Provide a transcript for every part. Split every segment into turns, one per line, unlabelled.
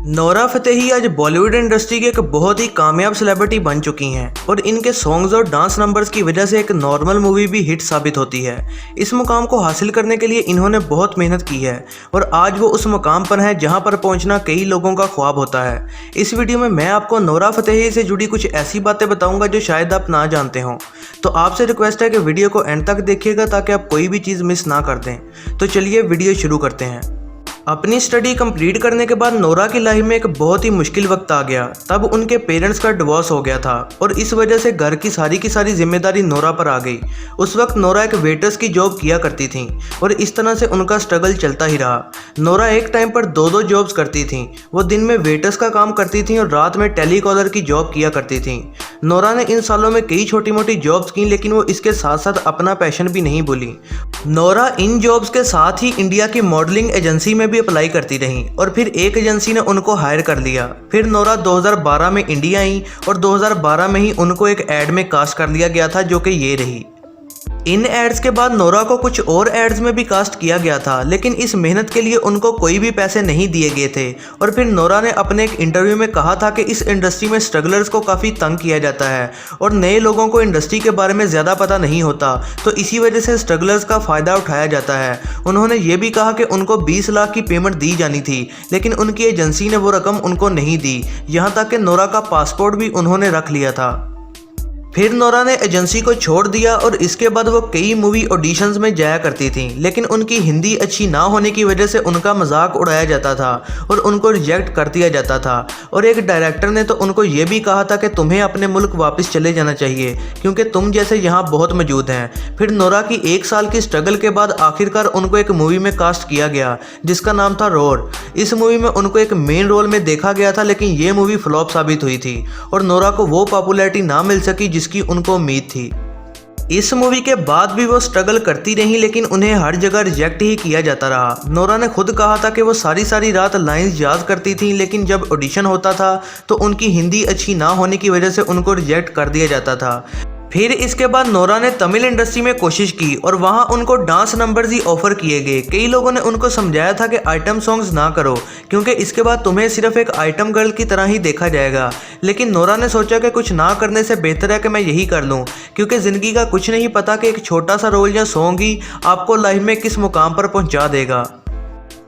Nora Fatehi आज Bollywood industry की एक बहुत ही कामयाब सेलिब्रिटी बन चुकी हैं और इनके सॉन्ग्स और डांस नंबर्स की वजह से एक नॉर्मल मूवी भी हिट साबित होती है। इस मुकाम को हासिल करने के लिए इन्होंने बहुत मेहनत की है और आज वो उस मुकाम पर हैं जहां पर पहुंचना कई लोगों का ख्वाब होता है। इस वीडियो में मैं आपको नोरा फतेही से जुड़ी कुछ ऐसी बातें बताऊंगा जो शायद आप ना जानते हों। तो आपसे रिक्वेस्ट है कि वीडियो को एंड तक देखिएगा ताकि आप कोई भी चीज़ मिस ना कर दें। तो चलिए वीडियो शुरू करते हैं। अपनी स्टडी कंप्लीट करने के बाद नोरा की लाइफ में एक बहुत ही मुश्किल वक्त आ गया। तब उनके पेरेंट्स का डिवोर्स हो गया था और इस वजह से घर की सारी जिम्मेदारी नोरा पर आ गई। उस वक्त नोरा एक वेटर्स की जॉब किया करती थी और इस तरह से उनका स्ट्रगल चलता ही रहा। नोरा एक टाइम पर दो जॉब्स करती थी। वो दिन में वेटर्स का काम करती थी और रात में टेलीकॉलर की जॉब किया करती थी। नोरा ने इन सालों में कई छोटी मोटी जॉब्स की, लेकिन वो इसके साथ साथ अपना पैशन भी नहीं भूली। नोरा इन जॉब्स के साथ ही इंडिया की मॉडलिंग एजेंसी में भी अप्लाई करती रही और फिर एक एजेंसी ने उनको हायर कर लिया। फिर नोरा 2012 में इंडिया आई और 2012 में ही उनको एक एड में कास्ट कर लिया गया था, जो कि ये रही। इन एड्स के बाद नोरा को कुछ और एड्स में भी कास्ट किया गया था, लेकिन इस मेहनत के लिए उनको कोई भी पैसे नहीं दिए गए थे। और फिर नोरा ने अपने एक इंटरव्यू में कहा था कि इस इंडस्ट्री में स्ट्रगलर्स को काफ़ी तंग किया जाता है और नए लोगों को इंडस्ट्री के बारे में ज़्यादा पता नहीं होता, तो इसी वजह से स्ट्रगलर्स का फ़ायदा उठाया जाता है। उन्होंने ये भी कहा कि उनको 20 लाख की पेमेंट दी जानी थी, लेकिन उनकी एजेंसी ने वो रकम उनको नहीं दी। यहाँ तक कि नोरा का पासपोर्ट भी उन्होंने रख लिया था। फिर नोरा ने एजेंसी को छोड़ दिया और इसके बाद वो कई मूवी ऑडिशंस में जाया करती थी, लेकिन उनकी हिंदी अच्छी ना होने की वजह से उनका मजाक उड़ाया जाता था और उनको रिजेक्ट कर दिया जाता था। और एक डायरेक्टर ने तो उनको ये भी कहा था कि तुम्हें अपने मुल्क वापस चले जाना चाहिए क्योंकि तुम जैसे यहाँ बहुत मौजूद हैं। फिर नोरा की 1 साल की स्ट्रगल के बाद आखिरकार उनको एक मूवी में कास्ट किया गया जिसका नाम था रोर। इस मूवी में उनको एक मेन रोल में देखा गया था, लेकिन ये मूवी फ्लॉप साबित हुई थी और नोरा को वो पॉपुलैरिटी ना मिल सकी जिसकी उनको उम्मीद थी। इस मूवी के बाद भी वो स्ट्रगल करती रही, लेकिन उन्हें हर जगह रिजेक्ट ही किया जाता रहा। नोरा ने खुद कहा था कि वो सारी रात लाइंस याद करती थी, लेकिन जब ऑडिशन होता था तो उनकी हिंदी अच्छी ना होने की वजह से उनको रिजेक्ट कर दिया जाता था। फिर इसके बाद नोरा ने तमिल इंडस्ट्री में कोशिश की और वहां उनको डांस नंबर्स ही ऑफर किए गए। कई लोगों ने उनको समझाया था कि आइटम सॉन्ग्स ना करो क्योंकि इसके बाद तुम्हें सिर्फ एक आइटम गर्ल की तरह ही देखा जाएगा, लेकिन नोरा ने सोचा कि कुछ ना करने से बेहतर है कि मैं यही कर लूं क्योंकि ज़िंदगी का कुछ नहीं पता कि एक छोटा सा रोल या सॉन्ग ही आपको लाइफ में किस मुकाम पर पहुँचा देगा।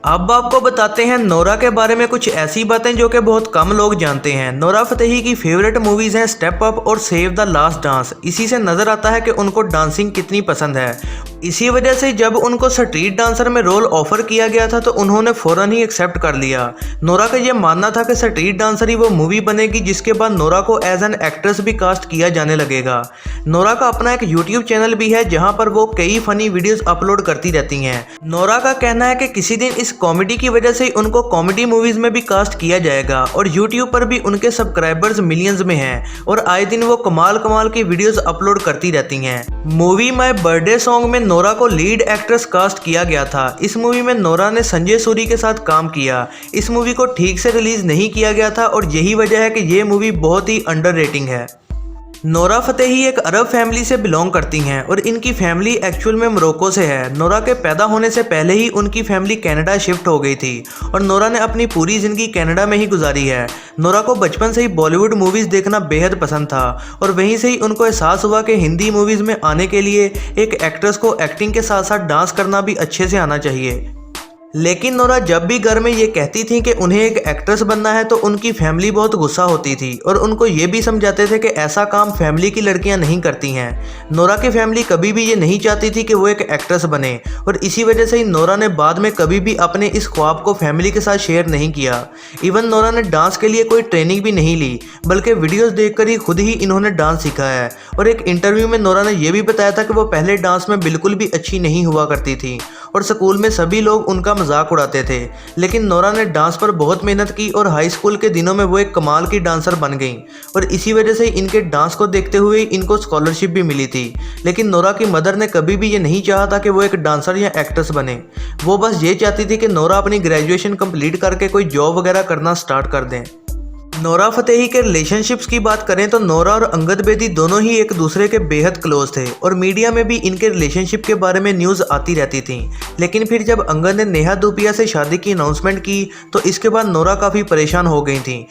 अब आपको बताते हैं नोरा के बारे में कुछ ऐसी बातें जो कि बहुत कम लोग जानते हैं। नोरा फतेही की फेवरेट मूवीज़ हैं स्टेप अप और सेव द लास्ट डांस। इसी से नज़र आता है कि उनको डांसिंग कितनी पसंद है। इसी वजह से जब उनको स्ट्रीट डांसर में रोल ऑफर किया गया था तो उन्होंने फ़ौरन ही एक्सेप्ट कर लिया। नोरा का ये मानना था कि स्ट्रीट डांसर ही वो मूवी बनेगी जिसके बाद नोरा को एज एन एक्ट्रेस भी कास्ट किया जाने लगेगा। नोरा का अपना एक यूट्यूब चैनल भी है जहाँ पर वो कई फ़नी वीडियोज़ अपलोड करती रहती हैं। नोरा का कहना है कि किसी दिन इस कॉमेडी की वजह से उनको कॉमेडी मूवीज में भी कास्ट किया जाएगा और यूट्यूब पर भी उनके सब्सक्राइबर्स मिलियंस में हैं और आए दिन वो कमाल की वीडियोस अपलोड करती रहती हैं। मूवी माय बर्थडे सॉन्ग में नोरा को लीड एक्ट्रेस कास्ट किया गया था। इस मूवी में नोरा ने संजय सूरी के साथ काम किया। इस मूवी को ठीक से रिलीज नहीं किया गया था और यही वजह है कि ये मूवी बहुत ही अंडर रेटिंग है। नोरा फतेही एक अरब फैमिली से बिलोंग करती हैं और इनकी फैमिली एक्चुअल में मोरक्को से है। नोरा के पैदा होने से पहले ही उनकी फैमिली कनाडा शिफ्ट हो गई थी और नोरा ने अपनी पूरी ज़िंदगी कनाडा में ही गुजारी है। नोरा को बचपन से ही बॉलीवुड मूवीज़ देखना बेहद पसंद था और वहीं से ही उनको एहसास हुआ कि हिंदी मूवीज़ में आने के लिए एक एक्ट्रेस को एक्टिंग के साथ साथ डांस करना भी अच्छे से आना चाहिए। लेकिन नोरा जब भी घर में ये कहती थी कि उन्हें एक एक्ट्रेस बनना है तो उनकी फैमिली बहुत गुस्सा होती थी और उनको ये भी समझाते थे कि ऐसा काम फैमिली की लड़कियां नहीं करती हैं। नोरा की फैमिली कभी भी ये नहीं चाहती थी कि वो एक एक्ट्रेस बने और इसी वजह से ही नोरा ने बाद में कभी भी अपने इस ख्वाब को फैमिली के साथ शेयर नहीं किया। इवन नोरा ने डांस के लिए कोई ट्रेनिंग भी नहीं ली, बल्कि वीडियोज़ देखकर ही खुद ही इन्होंने डांस सीखा है। और एक इंटरव्यू में नोरा ने यह भी बताया था कि वो पहले डांस में बिल्कुल भी अच्छी नहीं हुआ करती थी और स्कूल में सभी लोग उनका मजाक उड़ाते थे, लेकिन नोरा ने डांस पर बहुत मेहनत की और हाई स्कूल के दिनों में वो एक कमाल की डांसर बन गई और इसी वजह से इनके डांस को देखते हुए इनको स्कॉलरशिप भी मिली थी। लेकिन नोरा की मदर ने कभी भी ये नहीं चाहा था कि वो एक डांसर या एक्ट्रेस बने। वो बस ये चाहती थी कि नोरा अपनी ग्रेजुएशन कंप्लीट करके कोई जॉब वगैरह करना स्टार्ट कर दें। नोरा फतेही के रिलेशनशिप्स की बात करें तो नोरा और अंगद बेदी दोनों ही एक दूसरे के बेहद क्लोज थे और मीडिया में भी इनके रिलेशनशिप के बारे में न्यूज़ आती रहती थी। लेकिन फिर जब अंगद ने नेहा धूपिया से शादी की अनाउंसमेंट की तो इसके बाद नोरा काफ़ी परेशान हो गई थी।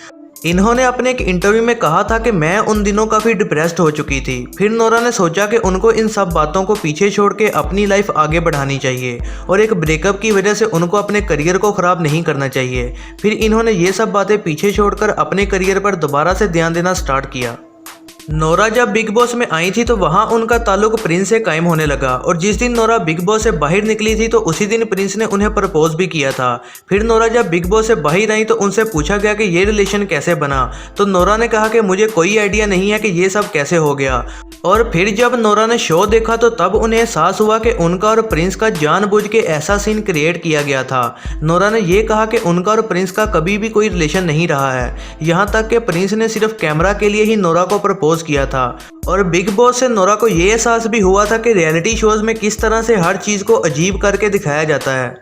इन्होंने अपने एक इंटरव्यू में कहा था कि मैं उन दिनों काफ़ी डिप्रेस्ड हो चुकी थी। फिर नोरा ने सोचा कि उनको इन सब बातों को पीछे छोड़ के अपनी लाइफ आगे बढ़ानी चाहिए और एक ब्रेकअप की वजह से उनको अपने करियर को ख़राब नहीं करना चाहिए। फिर इन्होंने ये सब बातें पीछे छोड़कर अपने करियर पर दोबारा से ध्यान देना स्टार्ट किया। नोरा जब बिग बॉस में आई थी तो वहां उनका ताल्लुक प्रिंस से कायम होने लगा और जिस दिन नोरा बिग बॉस से बाहर निकली थी तो उसी दिन प्रिंस ने उन्हें प्रपोज भी किया था। फिर नोरा जब बिग बॉस से बाहर आई तो उनसे पूछा गया कि ये रिलेशन कैसे बना, तो नोरा ने कहा कि मुझे कोई आइडिया नहीं है कि ये सब कैसे हो गया। और फिर जब नोरा ने शो देखा तो तब उन्हें एहसास हुआ कि उनका और प्रिंस का जानबूझ के ऐसा सीन क्रिएट किया गया था। नोरा ने यह कहा कि उनका और प्रिंस का कभी भी कोई रिलेशन नहीं रहा है, यहाँ तक कि प्रिंस ने सिर्फ कैमरा के लिए ही नोरा को प्रपोज किया था। और बिग बॉस से नोरा को ये एहसास भी हुआ था कि रियलिटी शोज में किस तरह से हर चीज़ को अजीब करके दिखाया जाता है।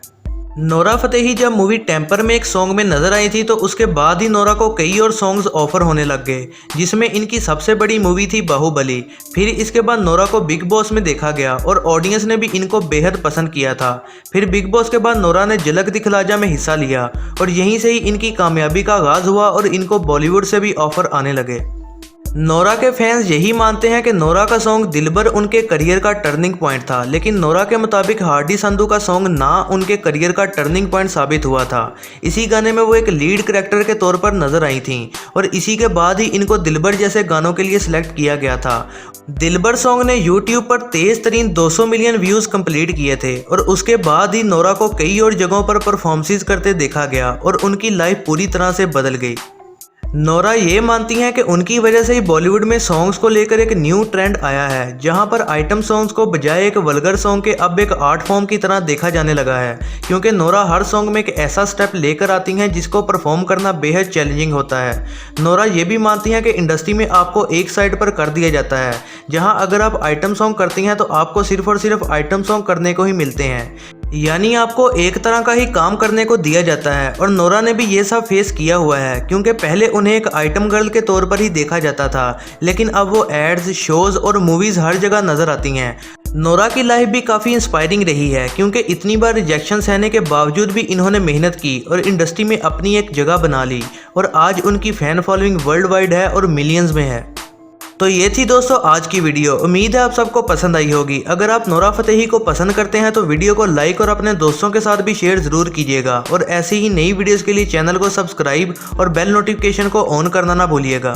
नोरा फतेही जब मूवी टेम्पर में एक सॉन्ग में नजर आई थी तो उसके बाद ही नोरा को कई और सॉन्ग्स ऑफर होने लग गए, जिसमें इनकी सबसे बड़ी मूवी थी बाहुबली। फिर इसके बाद नोरा को बिग बॉस में देखा गया और ऑडियंस ने भी इनको बेहद पसंद किया था। फिर बिग बॉस के बाद नोरा ने झलक दिखला जा में हिस्सा लिया और यहीं से ही इनकी कामयाबी का आगाज हुआ और इनको बॉलीवुड से भी ऑफर आने लगे। नोरा के फैंस यही मानते हैं कि नोरा का सॉन्ग दिलबर उनके करियर का टर्निंग पॉइंट था, लेकिन नोरा के मुताबिक हार्डी संधू का सॉन्ग ना उनके करियर का टर्निंग पॉइंट साबित हुआ था। इसी गाने में वो एक लीड कैरेक्टर के तौर पर नजर आई थीं और इसी के बाद ही इनको दिलबर जैसे गानों के लिए सिलेक्ट किया गया था। दिलबर सॉन्ग ने यूट्यूब पर तेज तरीन 200 मिलियन व्यूज कंप्लीट किए थे और उसके बाद ही नोरा को कई और जगहों पर परफॉर्मेंसेस करते देखा गया और उनकी लाइफ पूरी तरह से बदल गई। नोरा ये मानती हैं कि उनकी वजह से ही बॉलीवुड में सॉन्ग्स को लेकर एक न्यू ट्रेंड आया है, जहां पर आइटम सॉन्ग्स को बजाय एक वल्गर सॉन्ग के अब एक आर्ट फॉर्म की तरह देखा जाने लगा है, क्योंकि नोरा हर सॉन्ग में एक ऐसा स्टेप लेकर आती हैं जिसको परफॉर्म करना बेहद चैलेंजिंग होता है। नोरा ये भी मानती हैं कि इंडस्ट्री में आपको एक साइड पर कर दिया जाता है, जहाँ अगर आप आइटम सॉन्ग करती हैं तो आपको सिर्फ और सिर्फ आइटम सॉन्ग करने को ही मिलते हैं, यानी आपको एक तरह का ही काम करने को दिया जाता है। और नोरा ने भी ये सब फेस किया हुआ है, क्योंकि पहले उन्हें एक आइटम गर्ल के तौर पर ही देखा जाता था, लेकिन अब वो एड्स, शोज और मूवीज हर जगह नजर आती हैं। नोरा की लाइफ भी काफ़ी इंस्पायरिंग रही है, क्योंकि इतनी बार रिजेक्शन सहने के बावजूद भी इन्होंने मेहनत की और इंडस्ट्री में अपनी एक जगह बना ली और आज उनकी फ़ैन फॉलोइंग वर्ल्ड वाइड है और मिलियंस में है। तो ये थी दोस्तों आज की वीडियो। उम्मीद है आप सबको पसंद आई होगी। अगर आप नोरा फतेही को पसंद करते हैं तो वीडियो को लाइक और अपने दोस्तों के साथ भी शेयर ज़रूर कीजिएगा और ऐसी ही नई वीडियोस के लिए चैनल को सब्सक्राइब और बेल नोटिफिकेशन को ऑन करना ना भूलिएगा।